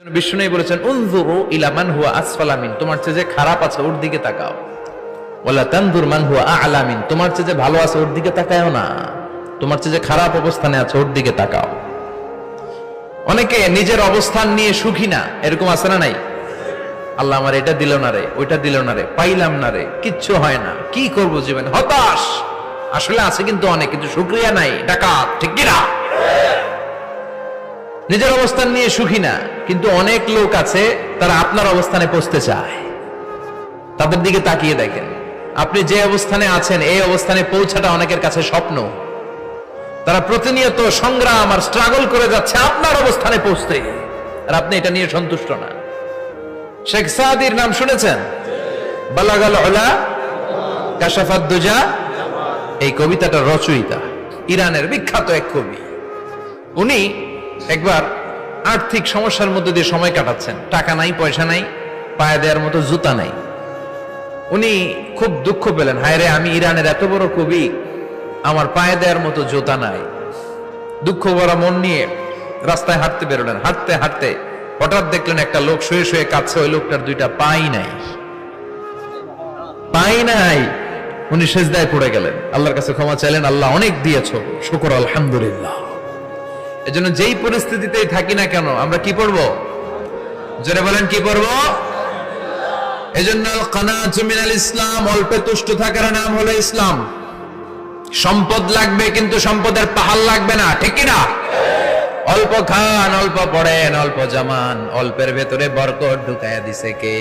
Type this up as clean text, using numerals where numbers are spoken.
বিষ্ণু বলেছেন উনজুরু ইলা মান হুয়া আসফালা মিন, তোমার চেয়ে যে খারাপ আছে ওর দিকে তাকাও। ওয়ালা তানজুর মান হুয়া আ'লা মিন, তোমার চেয়ে যে ভালো আছে ওর দিকে তাকায়ও না, তোমার চেয়ে যে খারাপ অবস্থানে আছে ওর দিকে তাকাও। অনেকে নিজের অবস্থান নিয়ে সুখী না, এরকম আছে না নাই? আল্লাহ আমার এটা দিল না রে, ওইটা দিল না রে, পাইলাম না রে, কিচ্ছু হয় না, কি করব জীবনে, হতাশ। আসলে আছে কিন্তু অনেক, কিন্তু শুকরিয়া নাই, ডাকাত, ঠিক কি না? নিজের অবস্থান নিয়ে সুখী না, কিন্তু অনেক লোক আছে তারা আপনার অবস্থানে পৌঁছতে চায়। তাদের দিকে তাকিয়ে দেখেন, আপনি যে অবস্থানে আছেন এই অবস্থানে পৌঁছাটা অনেকের কাছে স্বপ্ন। তারা প্রতিনিয়ত সংগ্রাম আর স্ট্রাগল করে যাচ্ছে আপনার অবস্থানে পৌঁছতে, আর আপনি এটা নিয়ে সন্তুষ্ট না। শেখ সাদির নাম শুনেছেন? বালাগাল উলা কাশাফাদ দুজা, এই কবিতাটার রচয়িতা ইরানের বিখ্যাত এক কবি। উনি একবার আর্থিক সমস্যার মধ্যে দিয়ে সময় কাটাচ্ছেন, টাকা নাই, পয়সা নাই, পায়ে দেওয়ার মতো জুতা নাই। উনি খুব দুঃখ পেলেন, হায় রে, আমি ইরানের এত বড় কবি, আমার পায়ে দেওয়ার মতো জুতা নাই। দুঃখ ভরা মন নিয়ে রাস্তায় হাঁটতে বেরোলেন। হাঁটতে হাঁটতে হঠাৎ দেখলেন একটা লোক শুয়ে শুয়ে কাঁদছে, ওই লোকটার দুইটা পাই নাই, পাই নাই। উনি সেজদায় পড়ে গেলেন, আল্লাহর কাছে ক্ষমা চাইলেন, আল্লাহ অনেক দিয়েছো, শুকর আলহামদুলিল্লাহ। এজন্য যেই পরিস্থিতিতেই থাকি না কেন আমরা কি পড়বো? জোরে বলেন, কি পড়বো? এজন্য কানাতু মিনাল ইসলাম, অল্পে তুষ্ট থাকার নাম হলো ইসলাম। সম্পদ লাগবে কিন্তু সম্পদের পাহাড় লাগবে না, ঠিক কি না? অল্প খান, অল্প পড়েন, অল্প জামান, অল্পের ভেতরে বরকত ঢুকায়া দিছে কে?